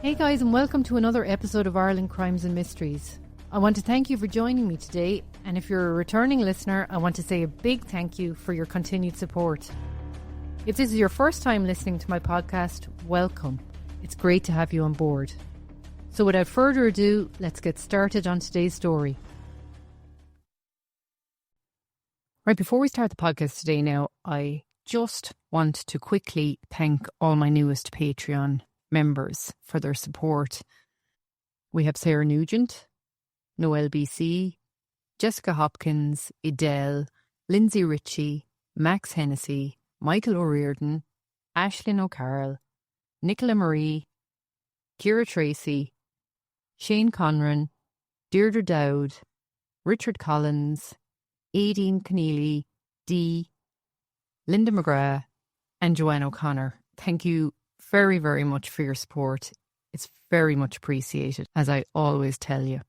Hey guys, and welcome to another episode of Ireland Crimes and Mysteries. I want to thank you for joining me today, and if you're a returning listener, I want to say a big thank you for your continued support. If this is your first time listening to my podcast, welcome. It's great to have you on board. So without further ado, let's get started on today's story. Right, before we start the podcast today now, I just want to quickly thank all my newest Patreon members for their support. We have Sarah Nugent, Noel BC, Jessica Hopkins, Edel, Lindsay Ritchie, Max Hennessy, Michael O'Riordan, Aislinn O'Carroll, Nicola Marie, Ciara Tracy, Shane Conran, Deirdre Dowd, Richard Collins, Aideen Keneally, Dee, Linda McGrath and Joanne O'Connor. Thank you very, very much for your support. It's very much appreciated, as I always tell you.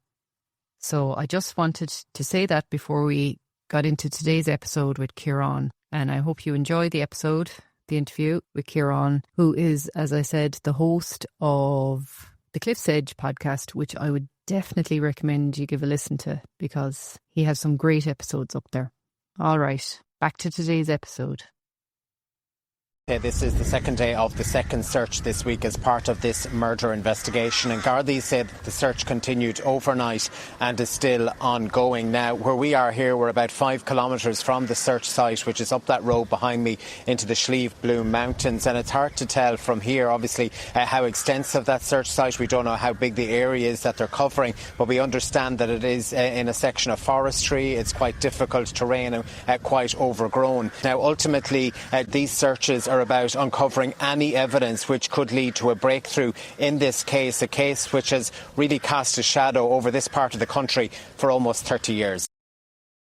So I just wanted to say that before we got into today's episode with Ciaran. And I hope you enjoy the episode, the interview with Ciaran, who is, as I said, the host of the Cliff's Edge podcast, which I would definitely recommend you give a listen to because he has some great episodes up there. All right, back to today's episode. This is the second day of the second search this week as part of this murder investigation, and Gardaí said the search continued overnight and is still ongoing. Now, where we are here, we're about 5 kilometres from the search site, which is up that road behind me into the Slieve Bloom Mountains, and it's hard to tell from here, obviously, how extensive that search site. We don't know how big the area is that they're covering, but we understand that it is in a section of forestry. It's quite difficult terrain and quite overgrown. Now, ultimately, these searches are about uncovering any evidence which could lead to a breakthrough in this case, a case which has really cast a shadow over this part of the country for almost 30 years.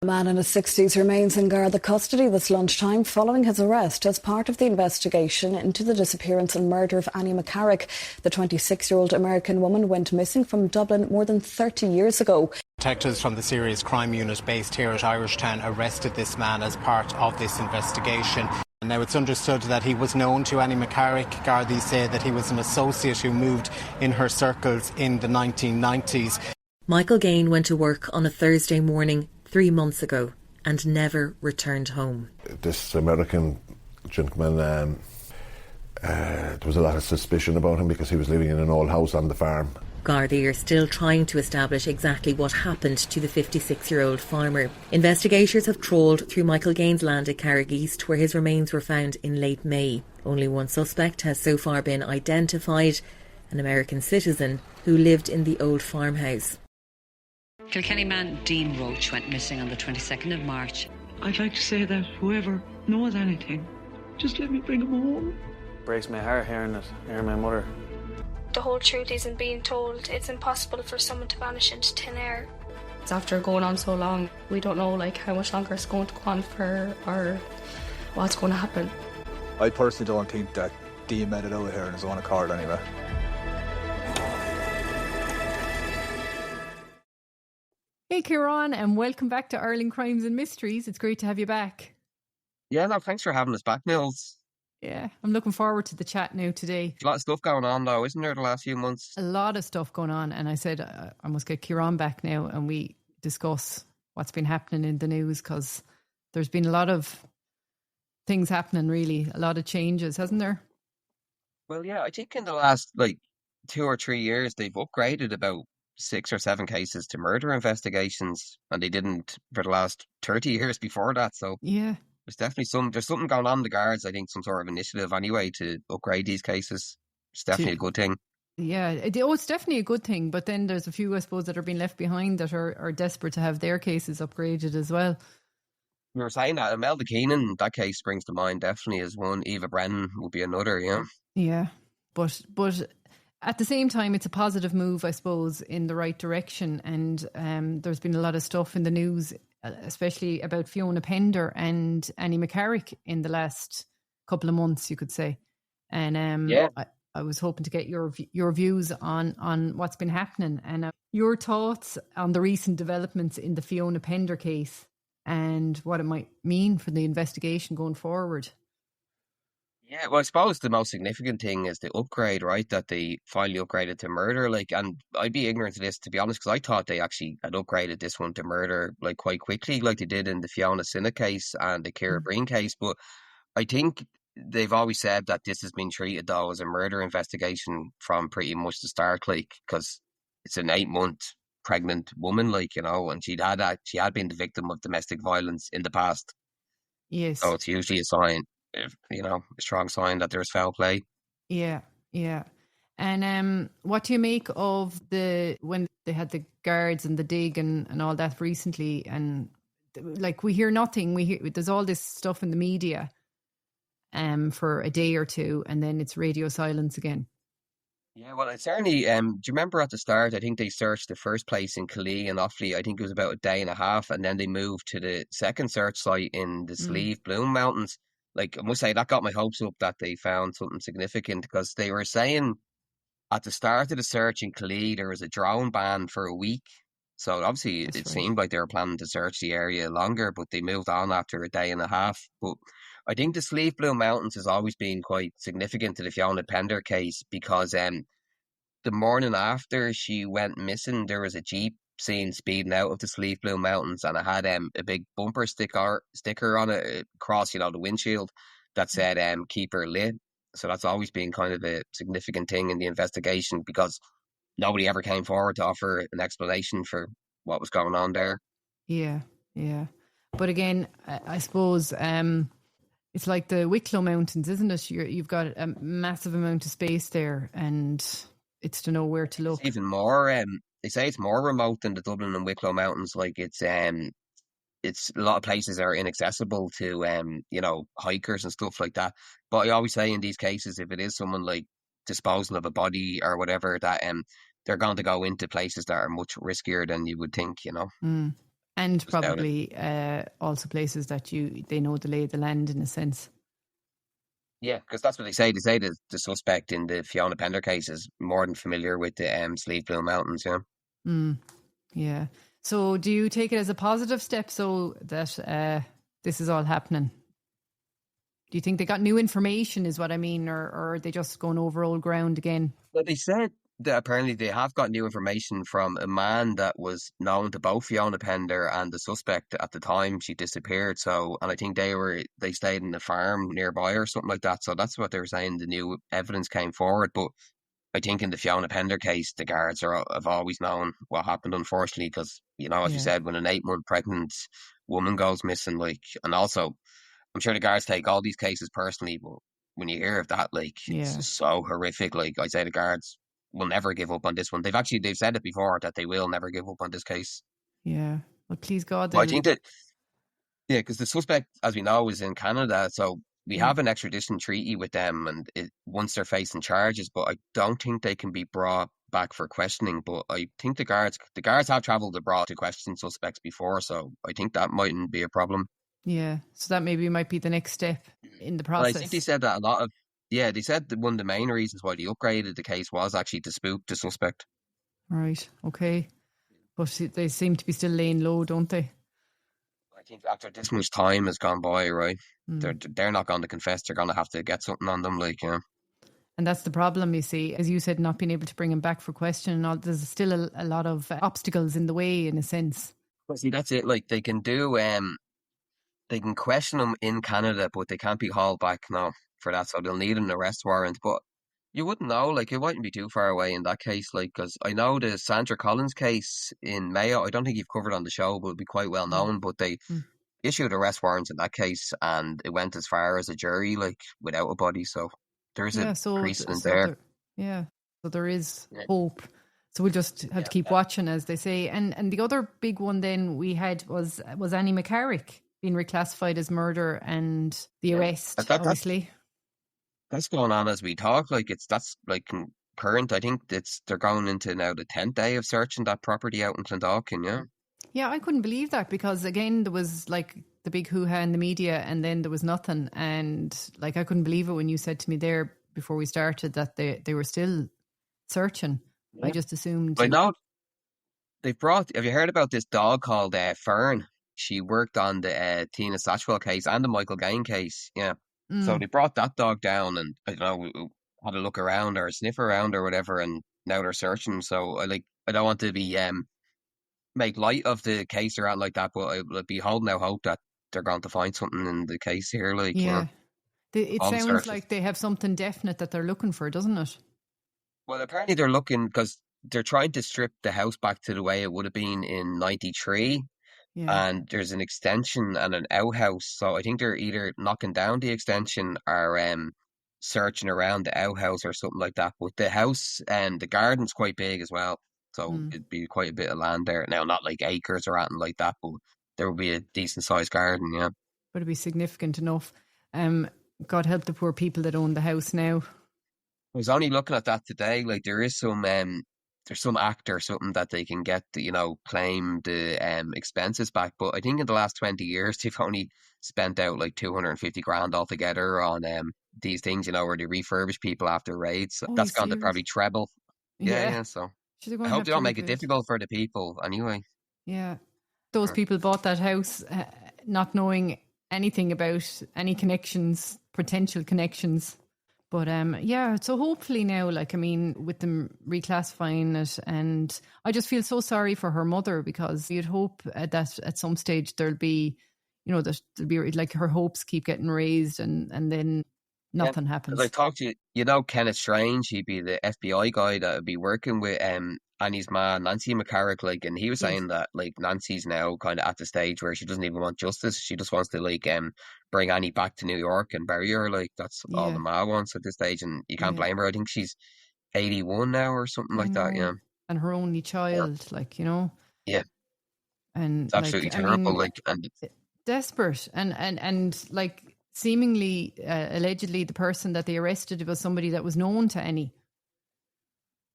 A man in his 60s remains in Garda custody this lunchtime following his arrest as part of the investigation into the disappearance and murder of Annie McCarrick. The 26-year-old American woman went missing from Dublin more than 30 years ago. Detectives from the Serious Crime Unit based here at Irishtown arrested this man as part of this investigation. Now, it's understood that he was known to Annie McCarrick. Gardaí say that he was an associate who moved in her circles in the 1990s. Michael Gaine went to work on a Thursday morning 3 months ago and never returned home. This American gentleman, there was a lot of suspicion about him because he was living in an old house on the farm. Gardaí are still trying to establish exactly what happened to the 56-year-old farmer. Investigators have trawled through Michael Gaine's land at Carrick East, where his remains were found in late May. Only one suspect has so far been identified, an American citizen who lived in the old farmhouse. Kilkenny man Dean Roach went missing on the 22nd of March. I'd like to say that whoever knows anything, just let me bring him home. Breaks my heart hearing it, hearing my mother. The whole truth isn't being told. It's impossible for someone to vanish into thin air. It's after going on so long, we don't know how much longer it's going to go on for or what's going to happen. I personally don't think that Dean made it out here on his own accord anyway. Hey Ciaran, and welcome back to Ireland Crimes and Mysteries. It's great to have you back. Yeah, no, thanks for having us back, Nules. Yeah, I'm looking forward to the chat now today. A lot of stuff going on though, isn't there, the last few months? A lot of stuff going on, and I said I must get Ciaran back now and we discuss what's been happening in the news, because there's been a lot of things happening, really, a lot of changes, hasn't there? Well, yeah, I think in the last 2 or 3 years they've upgraded about 6 or 7 cases to murder investigations, and they didn't for the last 30 years before that, so yeah. There's definitely there's something going on in the guards, I think, some sort of initiative anyway to upgrade these cases. It's definitely a good thing. Yeah, it's definitely a good thing, but then there's a few, I suppose, that are being left behind that are desperate to have their cases upgraded as well. We were saying that Imelda Keenan, that case springs to mind definitely as one. Eva Brennan would be another, yeah. Yeah, but at the same time, it's a positive move, I suppose, in the right direction, and there's been a lot of stuff in the news, especially about Fiona Pender and Annie McCarrick in the last couple of months, you could say. And I was hoping to get your views on what's been happening and your thoughts on the recent developments in the Fiona Pender case and what it might mean for the investigation going forward. Yeah, well, I suppose the most significant thing is the upgrade, right? That they finally upgraded to murder. Like, and I'd be ignorant of this, to be honest, because I thought they actually had upgraded this one to murder, like, quite quickly, like they did in the Fiona Pender case and the Ciara Breen case. But I think they've always said that this has been treated, though, as a murder investigation from pretty much the start, like, because it's an 8-month pregnant woman, like, and she had been the victim of domestic violence in the past. Yes. So it's usually a sign, a strong sign that there's foul play. Yeah, yeah. And what do you make of when they had the guards and the dig and all that recently? And like, we hear nothing. There's all this stuff in the media for a day or two, and then it's radio silence again. Yeah, well, it's certainly. Do you remember at the start? I think they searched the first place in Killee and Offaly. I think it was about a day and a half, and then they moved to the second search site in the Slieve Bloom Mountains. Like, I must say, that got my hopes up that they found something significant, because they were saying at the start of the search in Killee there was a drone ban for a week. So obviously it seemed like they were planning to search the area longer, but they moved on after a day and a half. But I think the Slieve Bloom Mountains has always been quite significant to the Fiona Pender case, because the morning after she went missing, there was a Jeep seen speeding out of the Slieve Bloom Mountains, and it had a big bumper sticker on it across, the windshield, that said "keep her lit." So that's always been kind of a significant thing in the investigation, because nobody ever came forward to offer an explanation for what was going on there. Yeah, yeah. But again, I suppose it's like the Wicklow Mountains, isn't it? You've got a massive amount of space there, and it's to know where to look. It's even more. They say it's more remote than the Dublin and Wicklow Mountains. Like, it's a lot of places are inaccessible to hikers and stuff like that. But I always say in these cases, if it is someone like disposing of a body or whatever, that they're going to go into places that are much riskier than you would think. And probably also places that they know the lay of the land, in a sense. Yeah, because that's what they say. They say that the suspect in the Fiona Pender case is more than familiar with the Slieve Bloom Mountains. Yeah. Yeah. So do you take it as a positive step, so that this is all happening? Do you think they got new information, is what I mean, or are they just going over old ground again? Well, they said that apparently they have got new information from a man that was known to both Fiona Pender and the suspect at the time she disappeared. So, and I think they stayed in a farm nearby or something like that. So that's what they were saying. The new evidence came forward. But I think in the Fiona Pender case, the guards have always known what happened, unfortunately, because, as you said, when an 8-month pregnant woman goes missing, and also, I'm sure the guards take all these cases personally, but when you hear of that, it's just so horrific. Like, I say, the guards will never give up on this one. They've said it before that they will never give up on this case. Yeah. Well, please God. I think that, because the suspect, as we know, is in Canada, so we have an extradition treaty with them, and once they're facing charges, but I don't think they can be brought back for questioning. But I think the guards have travelled abroad to question suspects before, so I think that mightn't be a problem. Yeah, so that maybe might be the next step in the process. Well, I think they said that they said that one of the main reasons why they upgraded the case was actually to spook the suspect. Right, okay. But they seem to be still laying low, don't they? I think after this much time has gone by, right, they're not going to confess. They're going to have to get something on them, And that's the problem, you see. As you said, not being able to bring him back for question and all, there's still a lot of obstacles in the way, in a sense. Well, see, that's it. Like, they can do... they can question him in Canada, but they can't be hauled back now for that. So they'll need an arrest warrant. But you wouldn't know, it mightn't be too far away in that case. Because I know the Sandra Collins case in Mayo, I don't think you've covered on the show, but it'll be quite well known. But they issued arrest warrants in that case, and it went as far as a jury, without a body. So there's a precedent there. So there is hope. So we'll just have to keep watching, as they say. And the other big one then we had was Annie McCarrick being reclassified as murder, and the arrest, obviously. That's going on as we talk. That's current. I think they're going into now the 10th day of searching that property out in Clondalkin, yeah? Yeah, I couldn't believe that, because again, there was the big hoo-ha in the media, and then there was nothing. And I couldn't believe it when you said to me there before we started that they were still searching. Yeah. I just assumed. I know. Have you heard about this dog called Fern? She worked on the Tina Satchwell case and the Michael Gaine case. Yeah. So they brought that dog down, and I don't know, had a look around or a sniff around or whatever, and now they're searching. So I don't want to be make light of the case or anything like that, but I'd be holding out hope that they're going to find something in the case here. Like, Yeah. It all the sounds searches. like they have something definite that they're looking for, doesn't it? Well, apparently they're looking because they're trying to strip the house back to the way it would have been in '93. Yeah. And there's an extension and an outhouse. So I think they're either knocking down the extension or searching around the outhouse or something like that. But the house and the garden's quite big as well. So it'd be quite a bit of land there. Now, not like acres or anything like that, but there would be a decent sized garden, yeah. But it'd be significant enough. God help the poor people that own the house now. I was only looking at that today. Like there is some there's some act or something that they can get, claim the expenses back. But I think in the last 20 years, they've only spent out like 250 grand altogether on these things, where they refurbish people after raids. So that's going to probably treble. Yeah. So I hope they don't make it difficult for the people anyway. Yeah. Those people bought that house not knowing anything about any connections, potential connections. But so hopefully now, with them reclassifying it, and I just feel so sorry for her mother, because you'd hope that at some stage there'll be, that there'll be like her hopes keep getting raised, and then nothing happens. I talked to Kenneth Strange, he'd be the FBI guy that would be working with Annie's ma, Nancy McCarrick, and he was saying that Nancy's now kind of at the stage where she doesn't even want justice. She just wants to bring Annie back to New York and bury her. That's all the ma wants at this stage, and you can't blame her. I think she's 81 now or something like that. Yeah, and her only child, Yeah, and it's absolutely terrible. And desperate, and seemingly, allegedly, the person that they arrested was somebody that was known to Annie.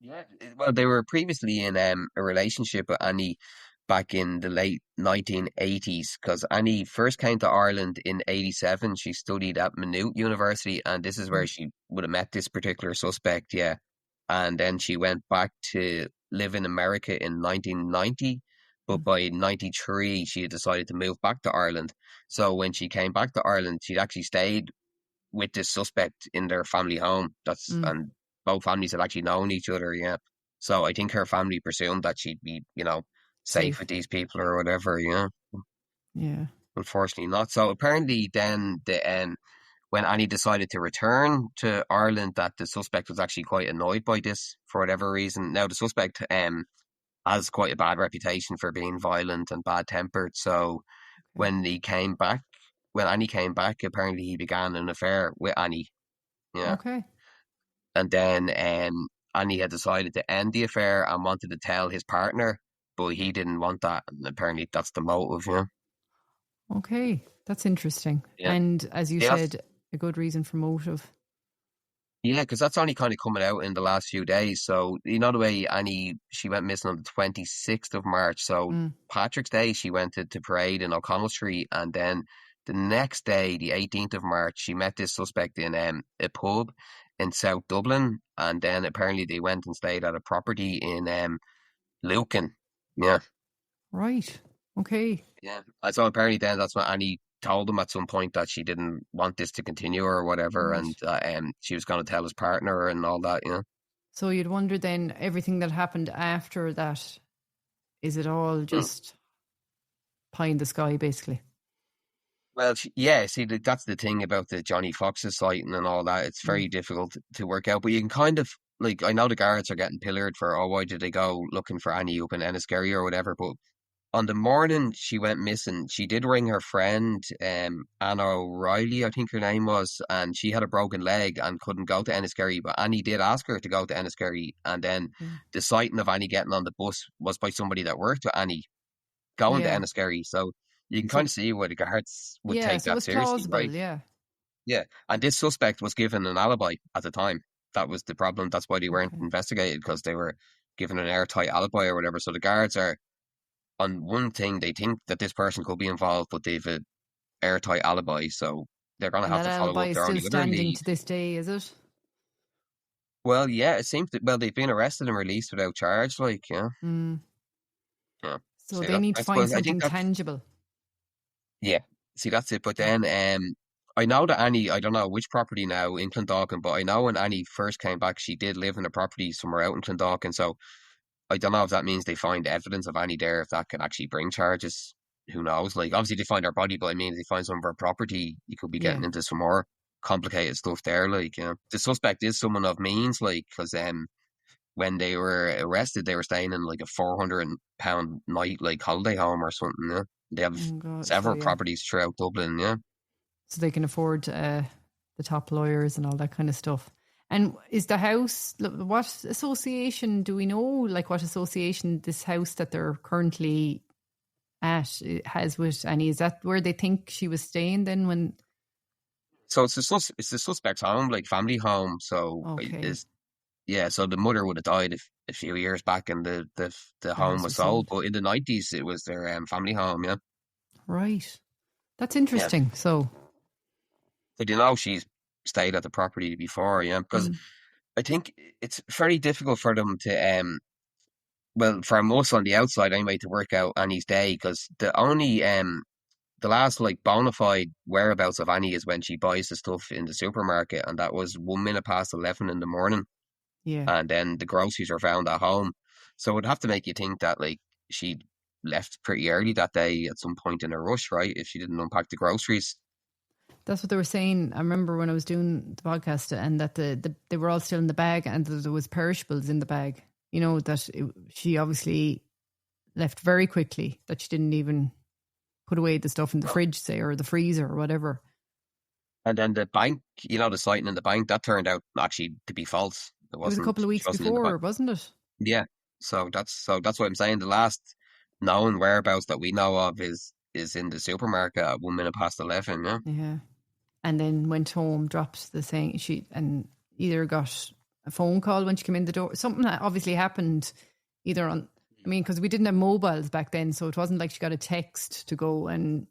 Yeah, well, they were previously in a relationship with Annie back in the late 1980s, because Annie first came to Ireland in 87. She studied at Maynooth University, and this is where she would have met this particular suspect, yeah. And then she went back to live in America in 1990, but by 93, she had decided to move back to Ireland. So when she came back to Ireland, she'd actually stayed with this suspect in their family home. And both families had actually known each other, yeah. So I think her family presumed that she'd be, safe with these people or whatever, yeah. Yeah. Unfortunately not. So apparently then when Annie decided to return to Ireland, that the suspect was actually quite annoyed by this for whatever reason. Now the suspect has quite a bad reputation for being violent and bad-tempered. So when Annie came back, apparently he began an affair with Annie. Yeah. Okay. And then Annie had decided to end the affair and wanted to tell his partner, but he didn't want that. And apparently that's the motive, yeah. Okay, that's interesting. Yeah. And as you said, a good reason for motive. Yeah, because that's only kind of coming out in the last few days. So, the way Annie, she went missing on the 26th of March. So, Patrick's Day, she went to parade in O'Connell Street. And then the next day, the 18th of March, she met this suspect in a pub in South Dublin. And then apparently they went and stayed at a property in Lucan. Yeah. Right. Okay. Yeah. And so apparently then that's what Annie told him at some point, that she didn't want this to continue or whatever, and she was going to tell his partner and all that, So you'd wonder then, everything that happened after that, is it all just pie in the sky, basically? Well, yeah, see, that's the thing about the Johnny Fox's sighting and all that. It's very difficult to work out, but you can kind of, I know the guards are getting pillared for, why did they go looking for Annie up in Enniskerry or whatever, but on the morning she went missing, she did ring her friend, Anna O'Reilly, I think her name was, and she had a broken leg and couldn't go to Enniskerry, but Annie did ask her to go to Enniskerry, and then the sighting of Annie getting on the bus was by somebody that worked with Annie going to Enniskerry, so you can kind of see why the guards would take that seriously, plausible, right? Yeah, and this suspect was given an alibi at the time. That was the problem. That's why they weren't investigated, because they were given an airtight alibi or whatever. So the guards are, on one thing, they think that this person could be involved, but they've an airtight alibi, so they're going to have to follow up their only other lead. That alibi is still standing to this day, is it? Well, yeah, it seems that, they've been arrested and released without charge, yeah. Yeah. So they need to find something tangible. Yeah, see, that's it. But then I know that Annie, I don't know which property now in Clondalkin, but I know when Annie first came back, she did live in a property somewhere out in Clondalkin. So I don't know if that means they find evidence of Annie there, if that can actually bring charges. Who knows? Like, obviously they find her body, but I mean, if they find some of her property, you could be getting into some more complicated stuff there. Like, the suspect is someone of means, like, because when they were arrested, they were staying in like a £400 night like holiday home or something. Yeah, they have several properties throughout Dublin. Yeah, so they can afford the top lawyers and all that kind of stuff. And is the house, what association do we know? Like, what association this house that they're currently at has with Annie? Is that where they think she was staying then? When? So it's the suspect's home, like family home. So so the mother would have died a few years back, and the home was sold. But in the 90s, it was their family home. Yeah, right. That's interesting. Yeah. So you know she's stayed at the property before, because I think it's very difficult for them to for us on the outside anyway to work out Annie's day, because the only the last like bona fide whereabouts of Annie is when she buys the stuff in the supermarket, and that was 11:01 in the morning. Yeah. And then the groceries are found at home. So it'd have to make you think that like she left pretty early that day at some point in a rush, right? If she didn't unpack the groceries. That's what they were saying. I remember when I was doing the podcast, and that they were all still in the bag, and there was perishables in the bag. You know, that she obviously left very quickly, that she didn't even put away the stuff in the fridge, say, or the freezer or whatever. And then the bank, the sighting in the bank, that turned out actually to be false. It was a couple of weeks before, wasn't it? Yeah. So that's what I'm saying. The last known whereabouts that we know of is in the supermarket at 11:01. Yeah. Yeah. And then went home, dropped the thing. And either got a phone call when she came in the door. Something that obviously happened either on. I mean, because we didn't have mobiles back then, so it wasn't like she got a text to go and.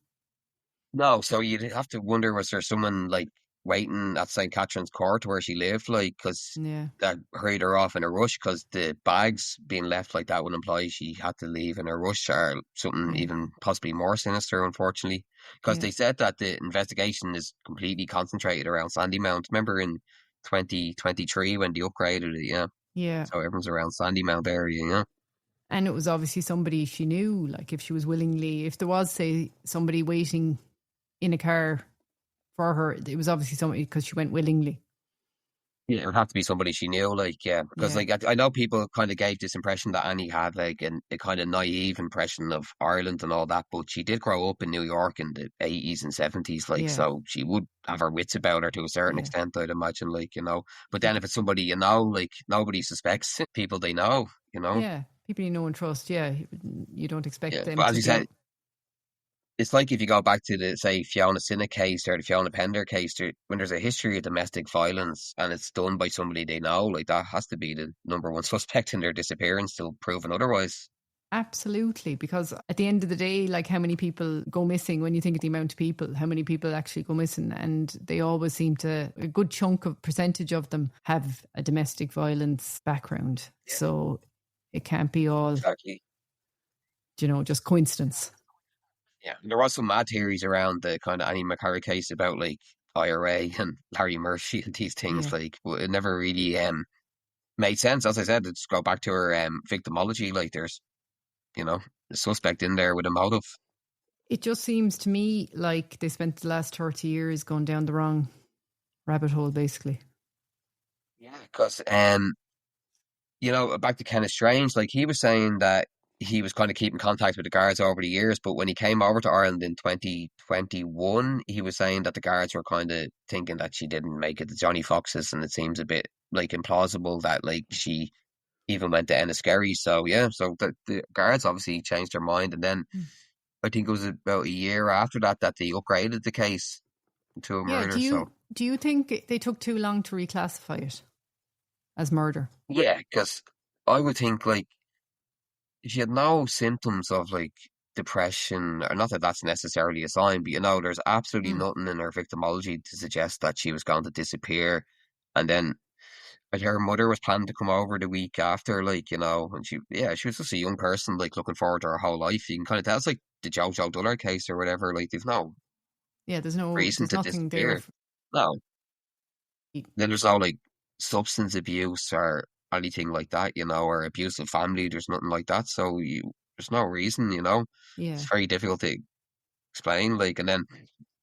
No, so you'd have to wonder, was there someone like waiting at St. Catherine's Court where she lived, like, because that hurried her off in a rush, because the bags being left like that would imply she had to leave in a rush, or something even possibly more sinister, unfortunately, because they said that the investigation is completely concentrated around Sandymount. Remember in 2023 when they upgraded it, yeah. So everyone's around Sandymount area, And it was obviously somebody she knew, like if she was willingly, if there was, say, somebody waiting in a car for her, it was obviously somebody, because she went willingly. Yeah, it would have to be somebody she knew, like, because like I know people kind of gave this impression that Annie had like a kind of naive impression of Ireland and all that, but she did grow up in New York in the 80s and 70s, like, so she would have her wits about her to a certain extent, I'd imagine, like, but then if it's somebody like, nobody suspects people they know, Yeah, people you know and trust, you don't expect them but as to you said, it's like if you go back to the, say, Fiona Pender case or the Fiona Pender case, when there's a history of domestic violence and it's done by somebody they know, like, that has to be the number one suspect in their disappearance till proven otherwise. Absolutely, because at the end of the day, like, how many people go missing? When you think of the amount of people, how many people actually go missing? And they always seem to, a good chunk of percentage of them have a domestic violence background. So it can't be all, just coincidence. Yeah, there was some mad theories around the kind of Annie McCarrick case about like IRA and Larry Murphy and these things, like, but it never really made sense. As I said, let's go back to her victimology. Like, there's, a suspect in there with a motive. It just seems to me like they spent the last 30 years going down the wrong rabbit hole, basically. Yeah, because back to Kenneth Strange, like, he was saying that he was kind of keeping contact with the guards over the years, but when he came over to Ireland in 2021, he was saying that the guards were kind of thinking that she didn't make it to Johnny Fox's, and it seems a bit like implausible that like she even went to Enniskerry. So so the guards obviously changed their mind, and then I think it was about a year after that they upgraded the case to a murder. Do you think they took too long to reclassify it as murder? Yeah, because I would think, like, if she had no symptoms of like depression, or not that that's necessarily a sign, but there's absolutely nothing in her victimology to suggest that she was going to disappear. And then her mother was planning to come over the week after, like, and she was just a young person, like, looking forward to her whole life. You can kind of tell it's like the Jojo Duller case or whatever, like, they've no Yeah, there's reason to nothing there. disappear. No. Then there's no like substance abuse or anything like that, or abusive family. There's nothing like that. So there's no reason, Yeah. It's very difficult to explain. Like, and then,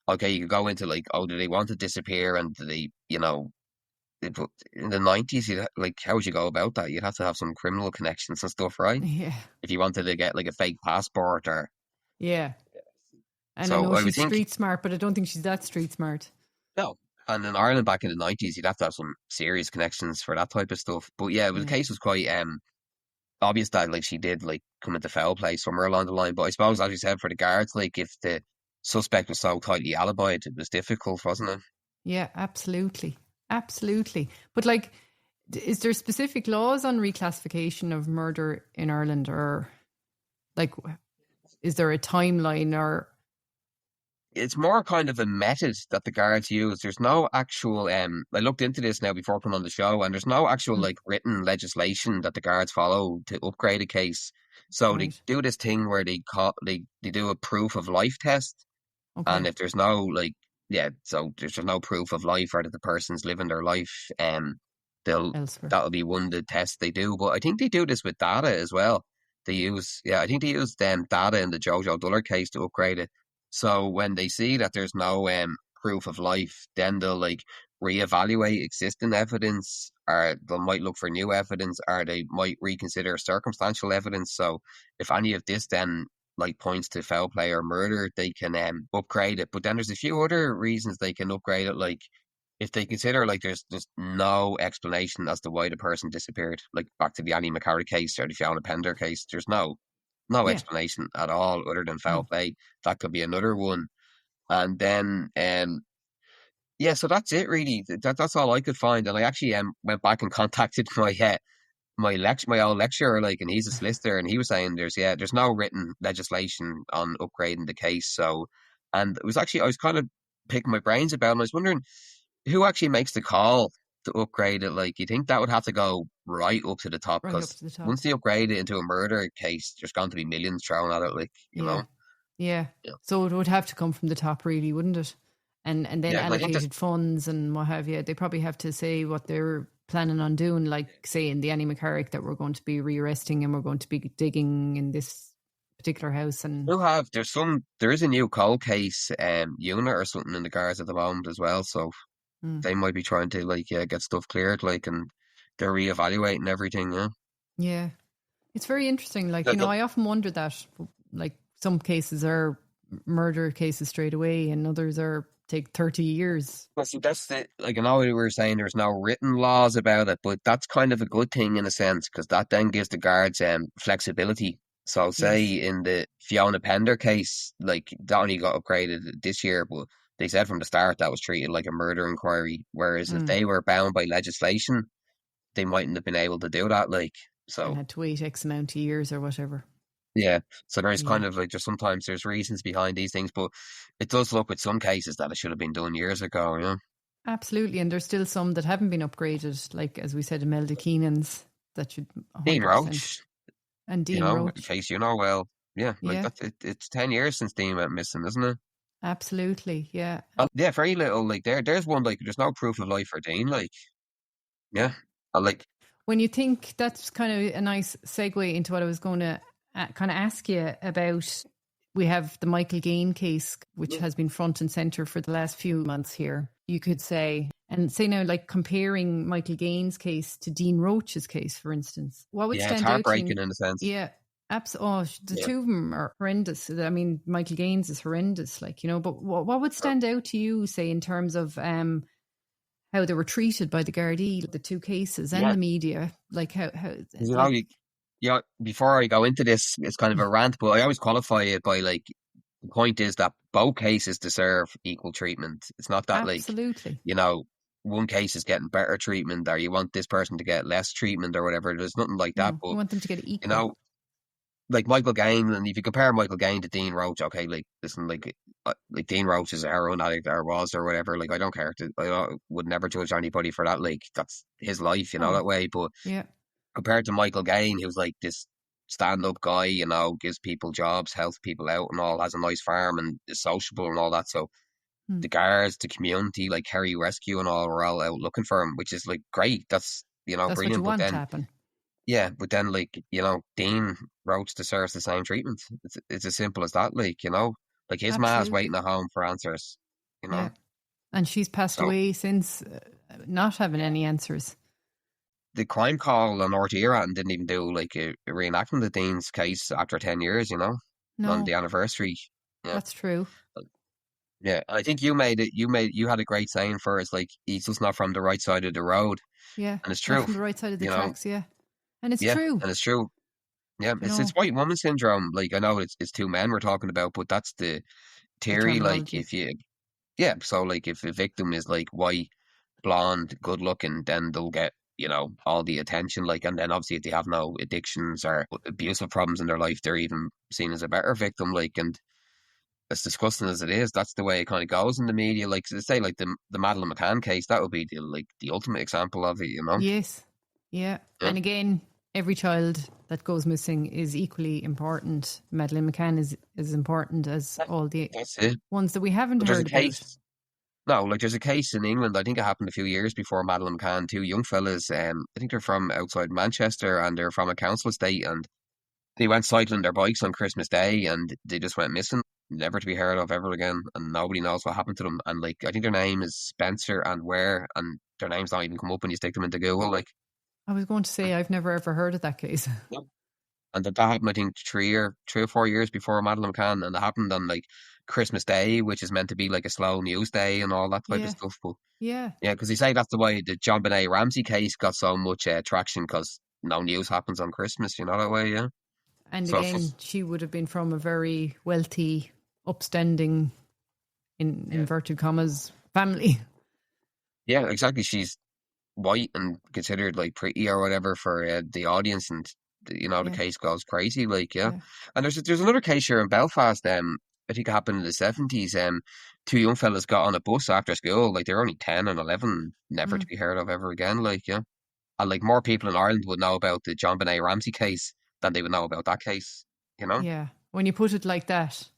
okay, you could go into like, oh, do they want to disappear? And do they, but in the 90s, like, how would you go about that? You'd have to have some criminal connections and stuff, right? Yeah. If you wanted to get like a fake passport or. Yeah. And So I know I would she's think, street smart, but I don't think she's that street smart. no. And in Ireland back in the 90s, you'd have to have some serious connections for that type of stuff. But yeah, the case was quite obvious that like she did like come into foul play somewhere along the line. But I suppose, as you said, for the guards, like if the suspect was so tightly alibied, it was difficult, wasn't it? Yeah, absolutely. Absolutely. But like, is there specific laws on reclassification of murder in Ireland, or like, is there a timeline? Or it's more kind of a method that the guards use. There's no actual I looked into this now before coming on the show, and there's no actual like written legislation that the guards follow to upgrade a case. So they do this thing where they do a proof of life test. And if there's no there's no proof of life, or that the person's living their life, that'll be one of the tests they do. But I think they do this with data as well. I think they used data in the Jojo Duller case to upgrade it. So when they see that there's no proof of life, then they'll like reevaluate existing evidence, or they might look for new evidence, or they might reconsider circumstantial evidence. So if any of this then like points to foul play or murder, they can upgrade it. But then there's a few other reasons they can upgrade it. Like if they consider like there's just no explanation as to why the person disappeared, like back to the Annie McCarrick case or the Fiona Pender case, there's no explanation at all other than foul play. That could be another one. And then so that's it really. That's all I could find. And I actually went back and contacted my old lecturer, like, and he's a solicitor, and he was saying there's no written legislation on upgrading the case. So, and it was actually, I was kind of picking my brains about it, and I was wondering who actually makes the call to upgrade it. Like, you think that would have to go right up to the top, because once they upgrade it into a murder case, there's going to be millions thrown at it, like, you know. Yeah. So it would have to come from the top, really, wouldn't it? And then allocated funds and what have you. They probably have to say what they're planning on doing, like say in the Annie McCarrick, that we're going to be rearresting and we're going to be digging in this particular house. And there is a new cold case unit or something in the guards at the moment as well, so they might be trying to like get stuff cleared, like, and they're reevaluating everything. Yeah, it's very interesting. Like, you know, I often wonder that, like, some cases are murder cases straight away and others take 30 years. Well, see, that's like, I know we were saying there's no written laws about it, but that's kind of a good thing in a sense, because that then gives the guards flexibility. So say in the Fiona Pender case, like, that only got upgraded this year, but they said from the start that was treated like a murder inquiry, whereas if they were bound by legislation, they mightn't have been able to do that, like, so. And had to wait X amount of years or whatever. Yeah, so there's kind of like, sometimes there's reasons behind these things, but it does look with some cases that it should have been done years ago, you know? Absolutely, and there's still some that haven't been upgraded, like, as we said, Imelda Keenan's, that should 100%. Dean Roach. And Dean Roach. In case well, that's it's 10 years since Dean went missing, isn't it? Absolutely, yeah. Yeah, very little, like, there's one, like, there's no proof of life for Dean, like, yeah, like. When you think, that's kind of a nice segue into what I was going to kind of ask you about. We have the Michael Gaine case, which has been front and centre for the last few months here, you could say. And say now, like, comparing Michael Gaine's case to Dean Roach's case, for instance. What would stand out? It's heartbreaking in a sense. Yeah, absolutely. The two of them are horrendous. I mean, Michael Gaine's is horrendous, like, you know, but what would stand out to you, say, in terms of how they were treated by the Gardaí, the two cases, and the media? Like, how you know, yeah, before I go into this, it's kind of a rant, but I always qualify it by, like, the point is that both cases deserve equal treatment. It's not that, like, you know, one case is getting better treatment, or you want this person to get less treatment or whatever. There's nothing like that. But you want them to get equal. You know, like Michael Gaine, and if you compare Michael Gaine to Dean Roach, okay, like, listen, like Dean Roach is a heroin addict, or was, or whatever. Like, I don't care. I would never judge anybody for that. Like, that's his life, you know, that way. But compared to Michael Gaine, who's like this stand-up guy, you know, gives people jobs, helps people out and all, has a nice farm and is sociable and all that. So the guards, the community, like Kerry Rescue and all, were all out looking for him, which is like great. That's, you know, That's what you brilliant. But want to then, happen. yeah, but then, like, you know, Dean Roach deserves the same treatment. It's as simple as that. Like, you know, like his ma's Absolutely. waiting at home for answers. You know, Yeah. And she's passed so away since not having any answers. the crime call on RTÉ and didn't even do like a reenactment of Dean's case after 10 years. You know, on No, the anniversary. Yeah. that's true. Yeah, I think you had a great saying for us, like he's just not from the right side of the road, Yeah. and it's Not true, from the right side of the you know. tracks, yeah. And it's Yeah, true. and it's true. Yeah, You it's know, white woman syndrome. Like I know it's two men we're talking about, but that's the the theory. Like terminology. if you, yeah, so like if a victim is like white, blonde, good looking, then they'll get, you know, all the attention. Like, and then obviously if they have no addictions or abusive problems in their life, they're even seen as a better victim. Like, and as disgusting as it is, that's the way it kind of goes in the media. Like, say, like the Madeleine McCann case, that would be the ultimate example of it, you know? Yes. Yeah. Yeah. And again, every child that goes missing is equally important. Madeleine McCann is as important as all the That's it. ones that we haven't But there's a heard about. case. No, like there's a case in England. I think it happened a few years before Madeleine McCann. Two young fellas. I think they're from outside Manchester, and they're from a council estate, and they went cycling their bikes on Christmas Day, and they just went missing, never to be heard of ever again, and nobody knows what happened to them. And like, I think their name is Spencer and Ware, and their names don't even come up when you stick them into Google. Like, I was going to say I've never ever heard of that case. and that happened, I think, 3 or 4 years before Madeleine McCann, and it happened on like Christmas Day, which is meant to be like a slow news day and all that type Yeah. of stuff. But Yeah. yeah, because they say that's the way the John Benet Ramsey case got so much traction, because no news happens on Christmas, you know that way, yeah. And So again, she would have been from a very wealthy, upstanding, in inverted commas, family. yeah, exactly. She's white and considered like pretty or whatever for the audience, and you know the Yeah. case goes crazy, like yeah. Yeah. And there's another case here in Belfast. I think it happened in the 70s. Two young fellas got on a bus after school, like they're only 10 and 11, never to be heard of ever again, like yeah. And like more people in Ireland would know about the John Benet Ramsey case than they would know about that case, you know. Yeah. When you put it like that,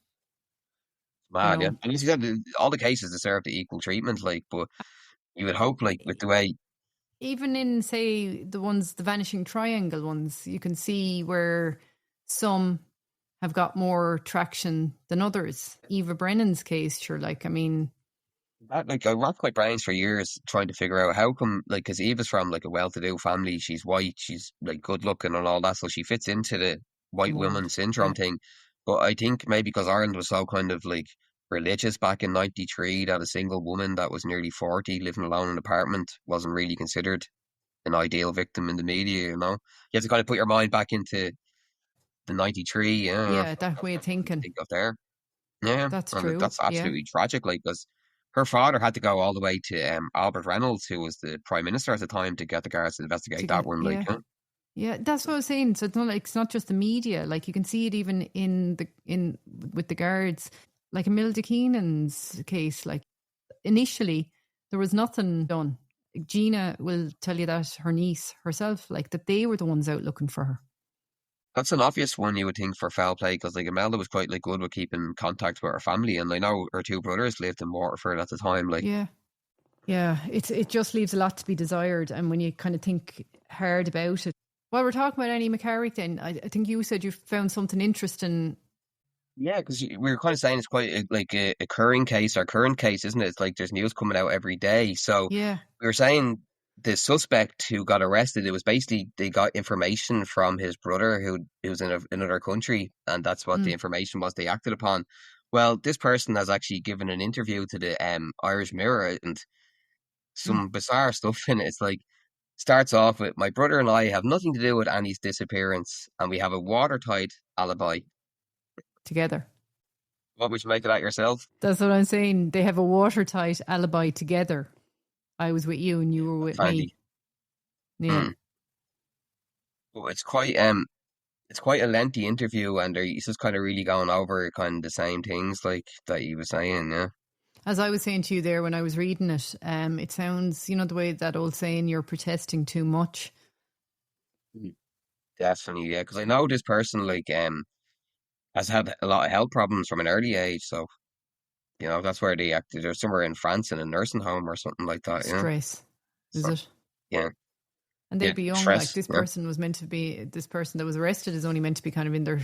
Mad, yeah. know. And as you said, all the cases deserve the equal treatment, like, but you would hope, like, with the way. even in, say, the Vanishing Triangle ones, you can see where some have got more traction than others. Eva Brennan's case, sure, like, I mean, Like, I racked my brains for years trying to figure out how come, like, because Eva's from like a well-to-do family, she's white, she's like good-looking and all that, so she fits into the white Mold, woman syndrome thing. But I think maybe because Ireland was so kind of like religious back in '93, that a single woman that was nearly 40 living alone in an apartment wasn't really considered an ideal victim in the media. You know, you have to kind of put your mind back into the '93. Yeah, that way of thinking. Think of there. Yeah, That's and true. that's Yeah. absolutely tragic. Like, because her father had to go all the way to Albert Reynolds, who was the prime minister at the time, to get the guards to investigate that one. Like, yeah. Yeah, that's what I was saying. So it's not just the media. Like, you can see it even with the guards. Like Imelda Keenan's case, like initially there was nothing done. Gina will tell you that, her niece herself, like that they were the ones out looking for her. That's an obvious one, you would think, for foul play, because like Imelda was quite like good with keeping contact with her family, and I know her two brothers lived in Waterford at the time. Like, yeah, it just leaves a lot to be desired, and when you kind of think hard about it. While we're talking about Annie McCarrick, then I think you said you found something interesting. Yeah, because we were kind of saying it's quite a current case, isn't it? It's like there's news coming out every day. So yeah, we were saying the suspect who got arrested, it was basically they got information from his brother who was in another country, and that's what the information was they acted upon. Well, this person has actually given an interview to the Irish Mirror, and some bizarre stuff in it. It's like, starts off with, "My brother and I have nothing to do with Annie's disappearance, and we have a watertight alibi." Together. What would you make of that yourself? That's what I'm saying. They have a watertight alibi together. I was with you and you were with me. Yeah. Well, it's quite a lengthy interview, and he's just kind of really going over kind of the same things like that he was saying, yeah. As I was saying to you there when I was reading it, it sounds, the way that old saying, you're protesting too much. Definitely, yeah, because I know this person, like, has had a lot of health problems from an early age, so You know, that's where they acted. They're somewhere in France in a nursing home or something like that. Stress, is it? Yeah. And they'd be young. Stress, like this person was meant to be. This person that was arrested is only meant to be kind of in their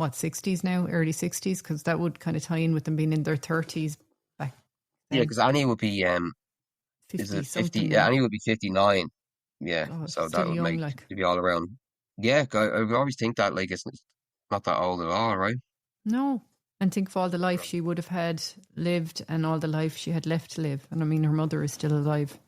60s now, early 60s, because that would kind of tie in with them being in their 30s back then. Yeah, because Annie would be 50? Yeah, Annie would be 59. Yeah, God, so that still would young, make like. it be all around. Yeah, I would always think that like it's not that old at all, right? No. And think of all the life she would have had lived and all the life she had left to live. And I mean, her mother is still alive.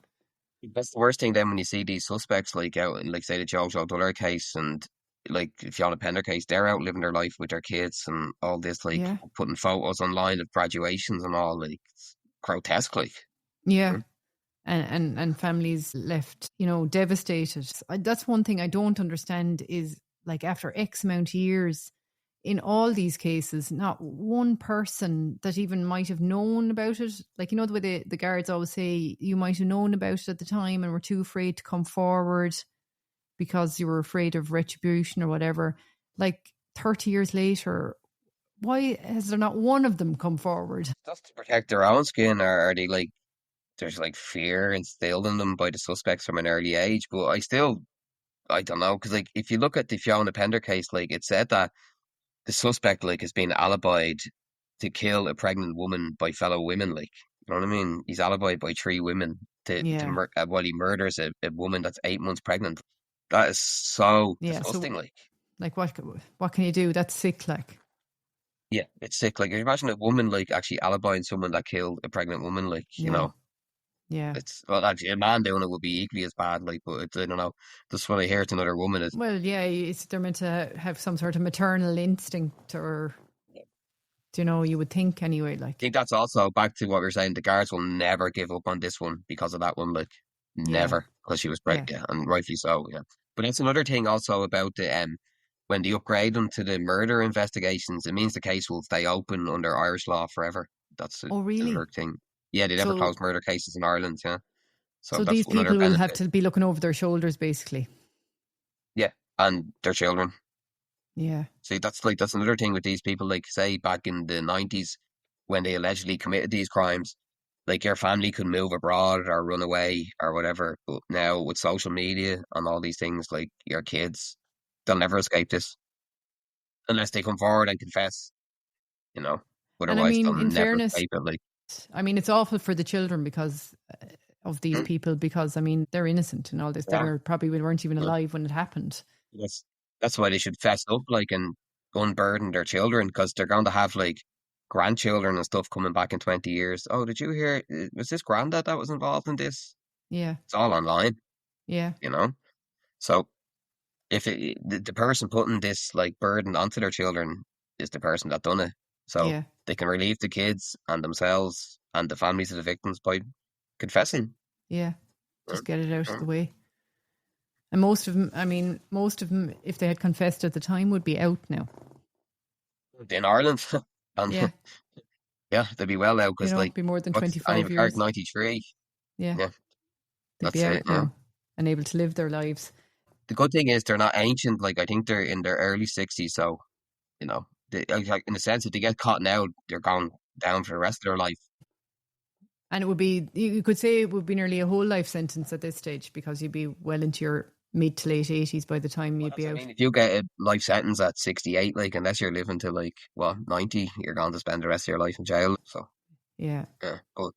That's the worst thing then when you see these suspects like out in, like, say, the Jojo Duller case and like Fiona Pender case, they're out living their life with their kids and all this, like putting photos online of graduations and all, like it's grotesque, like. Yeah. And families left, devastated. That's one thing I don't understand is, like, after X amount of years, in all these cases, not one person that even might have known about it. Like, the way the guards always say, you might have known about it at the time and were too afraid to come forward because you were afraid of retribution or whatever. Like 30 years later, why has there not one of them come forward? Just to protect their own skin, or are they like, there's like fear instilled in them by the suspects from an early age? But I don't know, because like if you look at the Fiona Pender case, like it said that the suspect like has been alibied to kill a pregnant woman by fellow women, like, you know what I mean? He's alibied by 3 women while he murders a woman that's 8 months pregnant. That is so disgusting. So, like what can you do? That's sick, like. Yeah, it's sick. Like, imagine a woman like actually alibying someone that killed a pregnant woman, like, you know. Yeah. It's, well, actually, a man doing it would be equally as bad, like, but it's, I don't know. Just when I hear it's another woman, well, yeah, they're meant to have some sort of maternal instinct, or, you would think anyway. Like, I think that's also back to what we were saying. The guards will never give up on this one because of that one, like, never, because she was pregnant, and rightfully so. Yeah, but that's another thing also about the when they upgrade them to the murder investigations, it means the case will stay open under Irish law forever. That's another thing. Yeah, they never close murder cases in Ireland, yeah. So these people will have to be looking over their shoulders, basically. Yeah, and their children. Yeah. See, that's another thing with these people, like, say, back in the 90s, when they allegedly committed these crimes, like, your family could move abroad or run away or whatever, but now with social media and all these things, like, your kids, they'll never escape this. Unless they come forward and confess, Otherwise, they'll never escape it, like. I mean, it's awful for the children because of these people, because, I mean, they're innocent and all this. They weren't even alive when it happened. That's why they should fess up, like, and unburden their children, because they're going to have, like, grandchildren and stuff coming back in 20 years. Oh, did you hear? Was this granddad that was involved in this? Yeah. It's all online. Yeah. So if the person putting this, like, burden onto their children is the person that done it. So they can relieve the kids and themselves and the families of the victims by confessing. Yeah, just get it out of the way. And most of them, if they had confessed at the time, would be out now. In Ireland. And yeah, they'd be well out, because, like, be more than 25 Annie McCarrick, years. 93. Yeah. They'd be out now and able to live their lives. The good thing is they're not ancient. Like, I think they're in their early 60s, so, like, in a sense, if they get caught now, they're gone down for the rest of their life. And it would be, you could say it would be nearly a whole life sentence at this stage, because you'd be well into your mid to late 80s by the time you'd be out. I mean, if you get a life sentence at 68, like, unless you're living to, like, 90, you're going to spend the rest of your life in jail. So yeah, but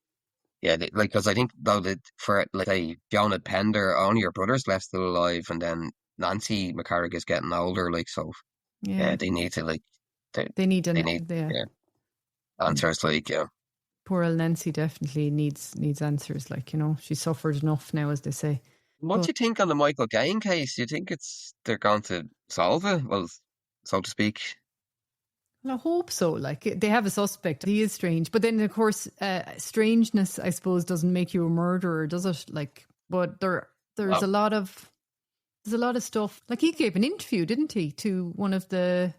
yeah, like, because I think though that for, like, say, Fiona Pender, only her brother's left still alive, and then Nancy McCarrick is getting older, like, so they need to, like, they need answers, like, Poor old Nancy definitely needs answers, like, she suffered enough now, as they say. What do you think on the Michael Gaine case? Do you think they're going to solve it? Well, so to speak. Well, I hope so. Like, they have a suspect. He is strange. But then, of course, strangeness, I suppose, doesn't make you a murderer, does it? Like, but there's a lot of stuff. Like, he gave an interview, didn't he, to one of the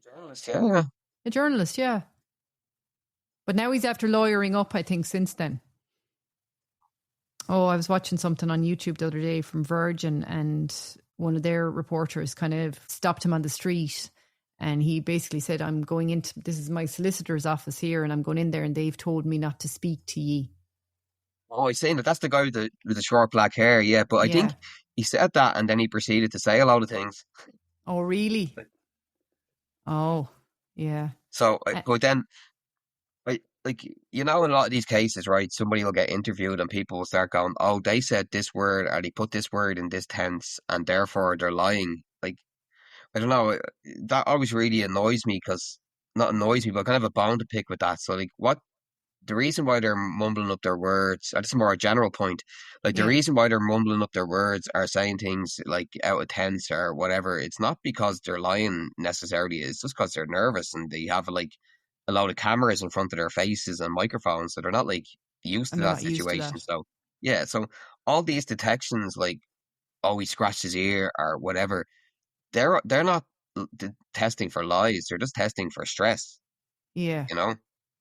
journalists? Yeah. A journalist, yeah. But now he's after lawyering up, I think, since then. Oh, I was watching something on YouTube the other day from Virgin, and one of their reporters kind of stopped him on the street And he basically said, I'm going into, this is my solicitor's office here, and I'm going in there and they've told me not to speak to ye. Oh, he's saying that's the guy with the short black hair, yeah. But I think he said that and then he proceeded to say a lot of things. Oh, really? Oh, yeah. So, but then, in a lot of these cases, right, somebody will get interviewed and people will start going, oh, they said this word or they put this word in this tense and therefore they're lying. Like, I don't know, that always really annoys me because, not annoys me, but I kind of have a bone to pick with that. So, like, the reason why they're mumbling up their words, this is more a general point, like the reason why they're mumbling up their words or saying things like out of tense or whatever, it's not because they're lying necessarily, it's just because they're nervous and they have like a load of cameras in front of their faces and microphones, so they're not like used to that situation. So yeah, so all these detections, like, oh, he scratched his ear or whatever, they're not testing for lies, they're just testing for stress. Yeah.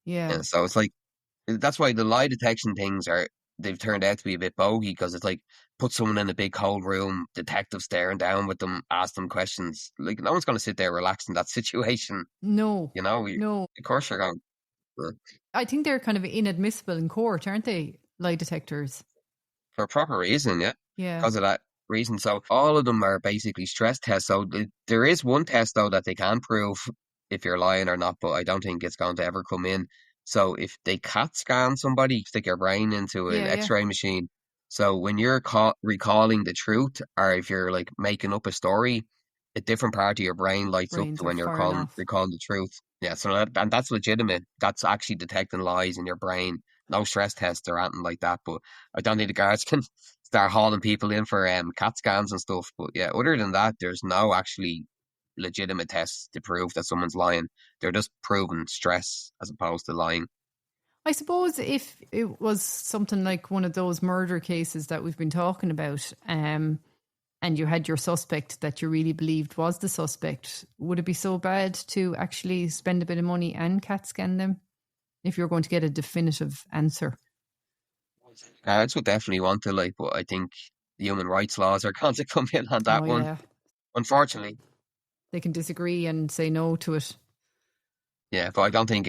Yeah. And so it's like, that's why the lie detection things they've turned out to be a bit bogey, because it's like, put someone in a big cold room, detective staring down with them, ask them questions. Like, no one's going to sit there relaxed in that situation. No. No. Of course you're going. I think they're kind of inadmissible in court, aren't they? Lie detectors. For a proper reason, yeah. Yeah. Because of that reason. So all of them are basically stress tests. So there is one test, though, that they can prove if you're lying or not, but I don't think it's going to ever come in. So if they CAT scan somebody, stick your brain into an X-ray machine. So when you're recalling the truth, or if you're like making up a story, a different part of your brain lights up to when you're recalling the truth. Yeah, so that's legitimate. That's actually detecting lies in your brain. No stress tests or anything like that. But I don't think the guards can start hauling people in for CAT scans and stuff. But yeah, other than that, there's no actually legitimate tests to prove that someone's lying. They're just proving stress as opposed to lying. I suppose if it was something like one of those murder cases that we've been talking about, and you had your suspect that you really believed was the suspect, would it be so bad to actually spend a bit of money and CAT scan them if you're going to get a definitive answer? Guards would definitely want to, but I think the human rights laws are going to come in on that one. Yeah. Unfortunately. They can disagree and say no to it. Yeah, but I don't think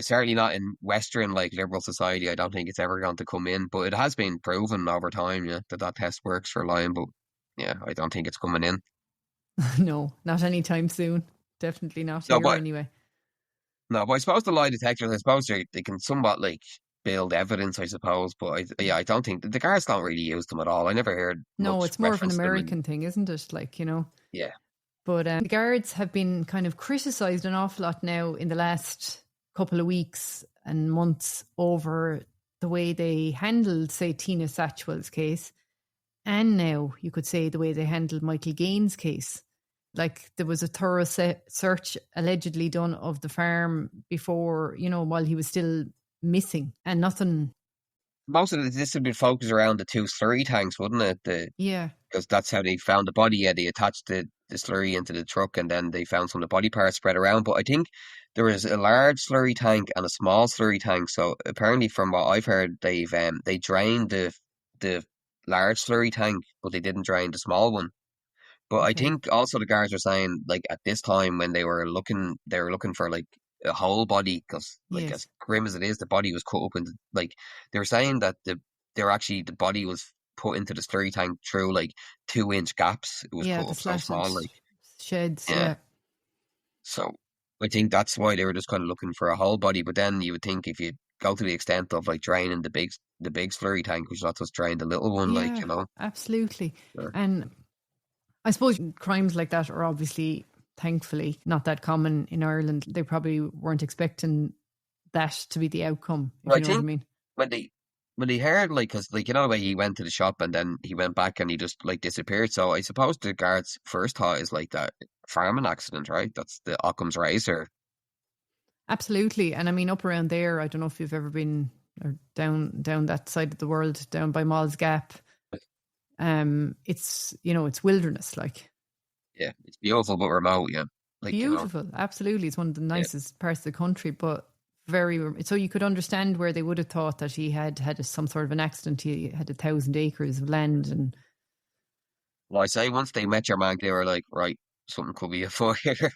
certainly not in Western liberal society, I don't think it's ever going to come in. But it has been proven over time, that test works for lying. But yeah, I don't think it's coming in. No, not anytime soon. Definitely not anyway. No, but I suppose the lie detectors, I suppose they can somewhat build evidence, I suppose. But I don't think the guards don't really use them at all. I never heard. No, it's more of an American thing, isn't it? Yeah. But the guards have been kind of criticised an awful lot now in the last couple of weeks and months over the way they handled, say, Tina Satchwell's case, and now you could say the way they handled Michael Gaine's case. There was a thorough search allegedly done of the farm before, while he was still missing, and nothing. Most of this would be focused around the two slurry tanks, wouldn't it? Yeah. Because that's how they found the body. Yeah, they attached the slurry into the truck and then they found some of the body parts spread around. But I think there was a large slurry tank and a small slurry tank. So apparently, from what I've heard, they drained the large slurry tank, but they didn't drain the small one. But okay. I think also the guards are saying, at this time when they were looking for a whole body, because yes. As grim as it is, the body was cut up into they were saying that the body was put into the slurry tank through 2-inch gaps. It was cut up so small, sheds. Yeah. So I think that's why they were just kind of looking for a whole body. But then you would think if you go to the extent of draining the big slurry tank, which not just drain the little one, absolutely. Sure. And I suppose crimes like that are obviously, thankfully, not that common in Ireland. They probably weren't expecting that to be the outcome. If you know what I mean. When they heard, because the way he went to the shop and then he went back and he just disappeared. So I suppose the guards' first thought is that farming accident, right? That's the Occam's razor. Absolutely, and I mean up around there. I don't know if you've ever been or down that side of the world, down by Moll's Gap. It's it's wilderness, Yeah, it's beautiful but remote. Yeah, beautiful. Absolutely, it's one of the nicest parts of the country, but so you could understand where they would have thought that he had some sort of an accident. He had 1,000 acres of land, and well, I say once they met your man, they were right, something could be afoot here.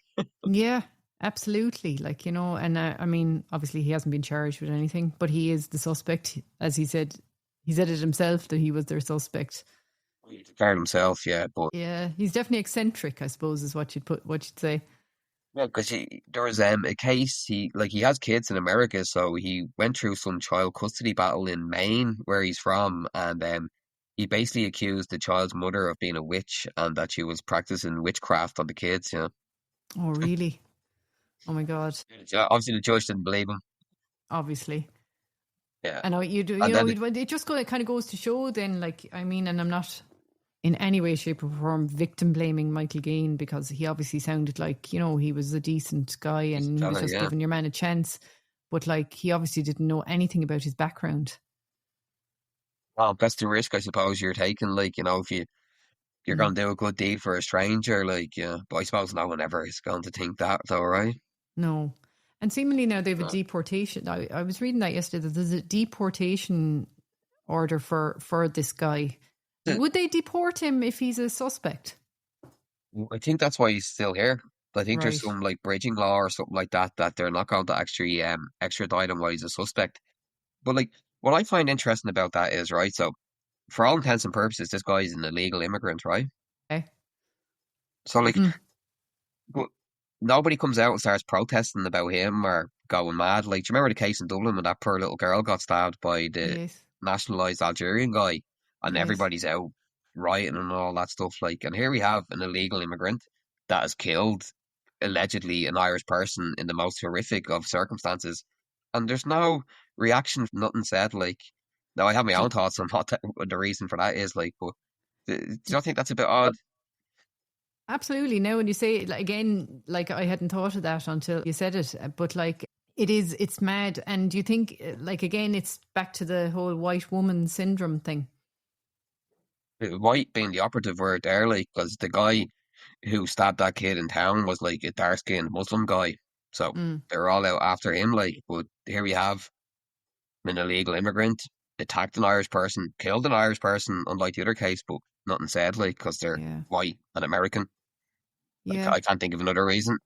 Yeah, absolutely. Like, and I mean, obviously he hasn't been charged with anything, but he is the suspect. As he said it himself that he was their suspect. He declared himself, yeah, but yeah, he's definitely eccentric, I suppose, is what you'd say. yeah, because there was a case. He has kids in America, so he went through some child custody battle in Maine, where he's from, and he basically accused the child's mother of being a witch and that she was practicing witchcraft on the kids. Oh, really? Oh my God! Obviously, the judge didn't believe him. Obviously. Yeah. I know you do. It just kind of goes to show then, like, I mean, and I'm not in any way, shape or form victim blaming Michael Gaine, because he obviously sounded like, he was a decent guy and he was just giving your man a chance. But like, he obviously didn't know anything about his background. Well, that's the risk, I suppose, you're taking. Like, if you're going to do a good deed for a stranger, like, but I suppose no one ever is going to think that, though, right? No. And seemingly now they have a deportation. I was reading that yesterday, that there's a deportation order for this guy. Would they deport him if he's a suspect? I think that's why he's still here. I think there's some like bridging law or something like that they're not going to actually extradite him while he's a suspect. But like, what I find interesting about that is, right, so for all intents and purposes, this guy is an illegal immigrant, right? Okay. So like, but nobody comes out and starts protesting about him or going mad. Like, do you remember the case in Dublin when that poor little girl got stabbed by the nationalised Algerian guy, and everybody's out rioting and all that stuff? Like, and here we have an illegal immigrant that has killed allegedly an Irish person in the most horrific of circumstances, and there's no reaction, nothing said. Like, now I have my own thoughts on what the reason for that is, like, but do you think that's a bit odd? Absolutely. Now, when you say it, again, like, I hadn't thought of that until you said it, but like, it's mad. And do you think, like, again, it's back to the whole white woman syndrome thing? White being the operative word there, like, because the guy who stabbed that kid in town was like a dark-skinned Muslim guy, so they're all out after him. Like, but here we have an illegal immigrant attacked an Irish person, killed an Irish person, unlike the other case, but nothing said, like, because they're white and American. Like, I can't think of another reason.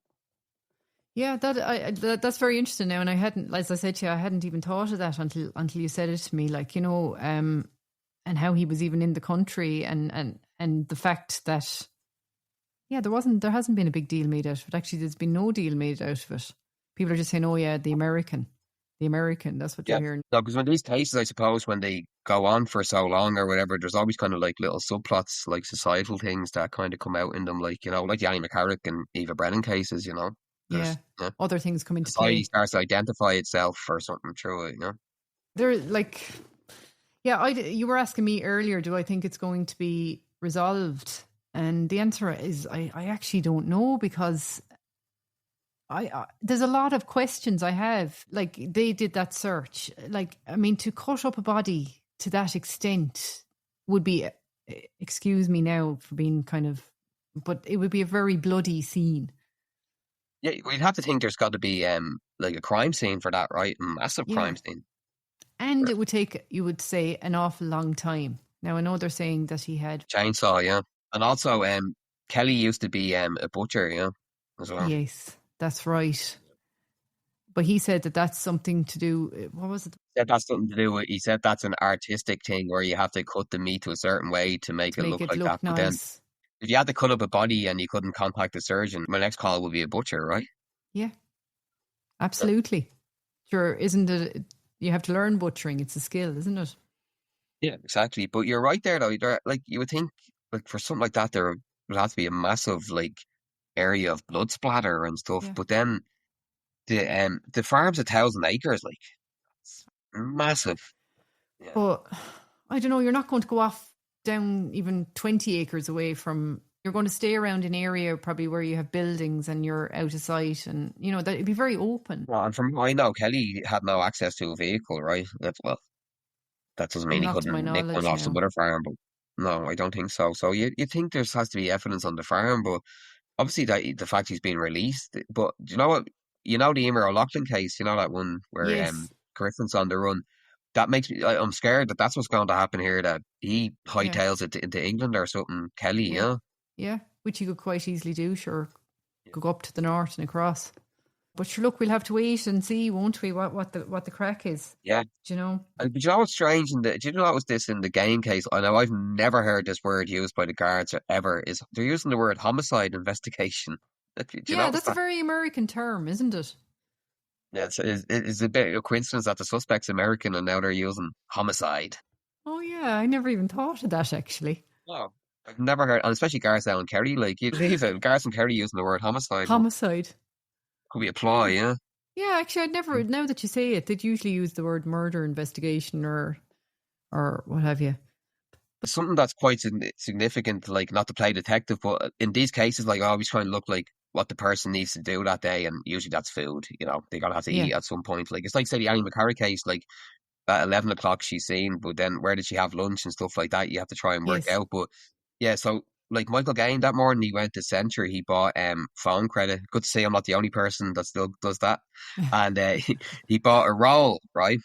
Yeah, that's very interesting now, and I hadn't, as I said to you, I hadn't even thought of that until you said it to me. Like, and how he was even in the country, and the fact that there hasn't been a big deal made out of it. Actually, there's been no deal made out of it. People are just saying, "Oh yeah, the American." That's what you're hearing. No, because when these cases, I suppose, when they go on for so long or whatever, there's always kind of like little subplots, like societal things that kind of come out in them, like, like the Annie McCarrick and Eva Brennan cases. Other things come into play. Society starts to identify itself or something through it. They're like, you were asking me earlier, do I think it's going to be resolved? And the answer is, I actually don't know, because there's a lot of questions I have. Like, they did that search. Like, I mean, to cut up a body to that extent would be, excuse me now for being but it would be a very bloody scene. Yeah, we'd have to think there's got to be like a crime scene for that, right? A massive crime scene. And it would take, you would say, an awful long time. Now, I know they're saying that he had chainsaw, and also Kelly used to be a butcher, as well. Yes. That's right. But he said that that's something to do, what was it? He said that's something to do with, he said that's an artistic thing where you have to cut the meat to a certain way to make it look like that. Nice. But then if you had to cut up a body and you couldn't contact a surgeon, my next call would be a butcher, right? Yeah. Absolutely. Sure, isn't it? You have to learn butchering. It's a skill, isn't it? Yeah, exactly. But you're right there, though. Like, you would think, like, for something like that, there would have to be a massive, like, area of blood splatter and stuff, but then the farm's 1,000 acres, like, it's massive. But I don't know, you're not going to go off down even 20 acres away from, you're going to stay around an area probably where you have buildings and you're out of sight, and that it'd be very open. Well, and from what I know, Kelly had no access to a vehicle, right? That doesn't mean he couldn't nick one off some other farm, but no, I don't think so. So you think there has to be evidence on the farm, but obviously, the fact he's been released. But do you know what? The Emer O'Loughlin case, that one where Griffin's on the run. That makes me, I'm scared that that's what's going to happen here, that he hightails it into England or something, Kelly, Yeah. which you could quite easily do, sure. Go up to the north and across. But sure, look, we'll have to wait and see, won't we, what the crack is. Yeah. Do you know? But you know what's strange? Do you know what was this in the Gaine case? I know I've never heard this word used by the guards ever. Is they're using the word homicide investigation. That's a very American term, isn't it? Yeah, it's a bit of a coincidence that the suspect's American and now they're using homicide. Oh yeah, I never even thought of that actually. Oh, I've never heard, and especially Gareth and Kerry. Like you leave it, Gareth and Kerry using the word homicide. Homicide. Could we apply? Yeah. Yeah, actually, I'd never. Now that you say it, they'd usually use the word murder investigation or what have you. Something that's quite significant, like not to play detective, but in these cases, like I always try and look like what the person needs to do that day, and usually that's food. You know, they gotta have to eat at some point. Like it's like say the Annie McCarrick case, like at 11 o'clock she's seen, but then where did she have lunch and stuff like that? You have to try and work out. But yeah, so like Michael Gaine that morning he went to Century, he bought phone credit. Good to see I'm not the only person that still does that. And he bought a roll, right?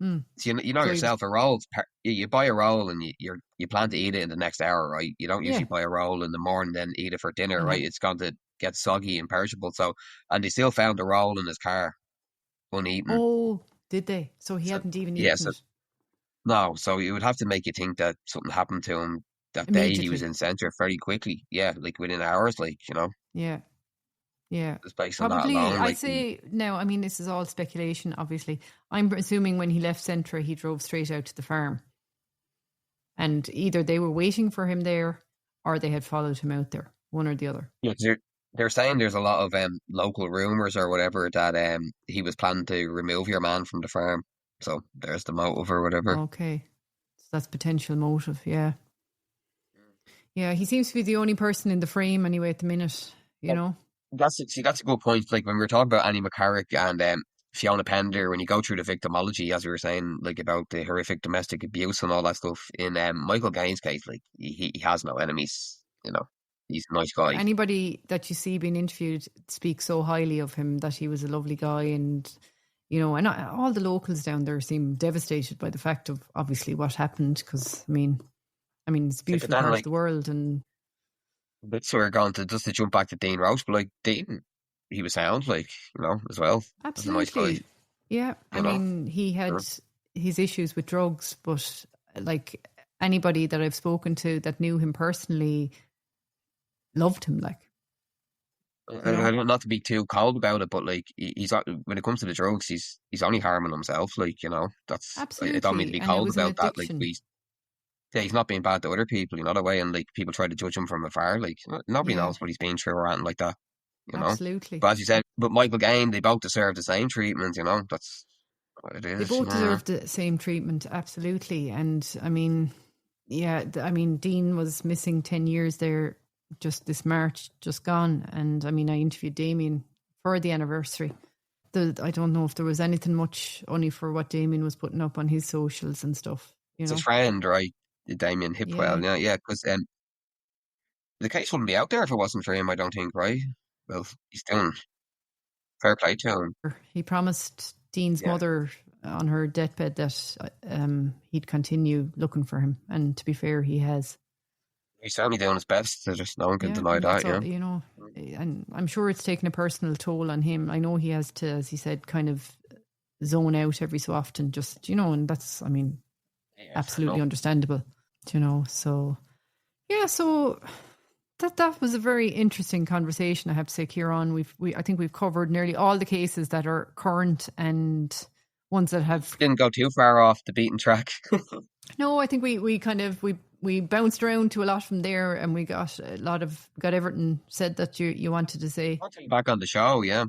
So you know yourself, a roll. You buy a roll and you plan to eat it in the next hour, right? You don't usually buy a roll in the morning then eat it for dinner, right? It's going to get soggy and perishable. So, and they still found a roll in his car, uneaten. Oh, did they? So he hadn't even eaten it. No, so it would have to make you think that something happened to him that day. He was in Centre very quickly. Yeah, like within hours, like you know. Yeah. Yeah, just based probably. On that alone, I'd say now. I mean, this is all speculation. Obviously, I'm assuming when he left Centra, he drove straight out to the farm, and either they were waiting for him there, or they had followed him out there. One or the other. Yeah, they're saying there's a lot of local rumours or whatever that he was planning to remove your man from the farm. So there's the motive or whatever. Okay, so that's potential motive. Yeah, yeah. He seems to be the only person in the frame anyway at the minute. You know. That's a good point. Like when we were talking about Annie McCarrick and Fiona Pender, when you go through the victimology, as we were saying, like about the horrific domestic abuse and all that stuff, in Michael Gaine's case, like he has no enemies. You know, he's a nice guy. Anybody that you see being interviewed speaks so highly of him that he was a lovely guy, and you know, and all the locals down there seem devastated by the fact of obviously what happened. Because I mean, it's a beautiful part of the world, and. So we're going to just to jump back to Dean Roche, but like Dean, he was sound, like you know, as well. Absolutely, nice guy. Yeah. I mean, he had his issues with drugs, but like anybody that I've spoken to that knew him personally loved him. Like, not to be too cold about it, but like he's when it comes to the drugs, he's only harming himself. Like you know, that's absolutely. I don't mean to be cold about that. Like he's not being bad to other people, you know, that way, and like people try to judge him from afar. Like nobody knows what he's been through or anything like that, you know. Absolutely. But as you said, but Michael Gaine, they both deserve the same treatment, you know. That's what it is. They both deserve the same treatment, absolutely. And I mean, Dean was missing 10 years there, just this March, just gone. And I mean, I interviewed Damien for the anniversary. I don't know if there was anything much, only for what Damien was putting up on his socials and stuff. You know, his friend, right? Damien Hipwell, yeah, because the case wouldn't be out there if it wasn't for him, I don't think, right? Well, he's doing fair play to him. He promised Dean's mother on her deathbed that he'd continue looking for him, and to be fair, he has. He's certainly doing his best, so just no one can deny that, all, you know. And I'm sure it's taken a personal toll on him. I know he has to, as he said, kind of zone out every so often, just, you know, and that's, I mean, absolutely understandable, you know. So so that was a very interesting conversation, I have to say, Ciaran. I think we've covered nearly all the cases that are current and ones that have didn't go too far off the beaten track. No, I think we bounced around to a lot from there, and we got everything said that you wanted to say. Back on the show, yeah.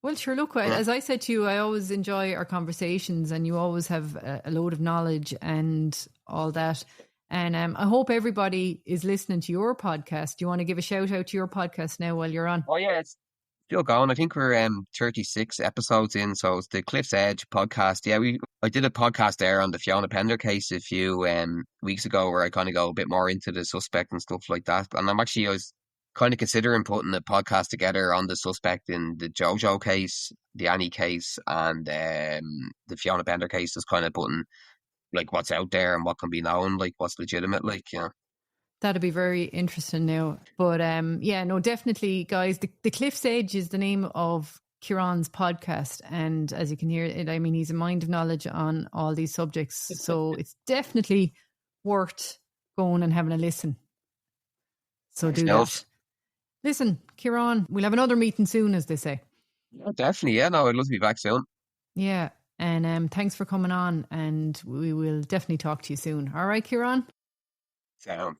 Well, sure, look, as I said to you, I always enjoy our conversations, and you always have a load of knowledge and all that. And I hope everybody is listening to your podcast. Do you want to give a shout out to your podcast now while you're on? Oh, yeah, it's still going. I think we're 36 episodes in, so it's the Cliff's Edge podcast. Yeah, I did a podcast there on the Fiona Pender case a few weeks ago, where I kind of go a bit more into the suspect and stuff like that. And I was kind of considering putting a podcast together on the suspect in the Jojo case, the Annie case, and the Fiona Pender case, is kind of putting like what's out there and what can be known, like what's legitimate, like, you know. That'd be very interesting now. But yeah, no, definitely, guys. The Cliff's Edge is the name of Ciaran's podcast. And as you can hear it, I mean, he's a mind of knowledge on all these subjects. So it's definitely worth going and having a listen. So do that. Listen, Ciaran, we'll have another meeting soon, as they say. Yeah, definitely. Yeah, no, I'd love to be back soon. Yeah. And thanks for coming on. And we will definitely talk to you soon. All right, Ciaran? Sound.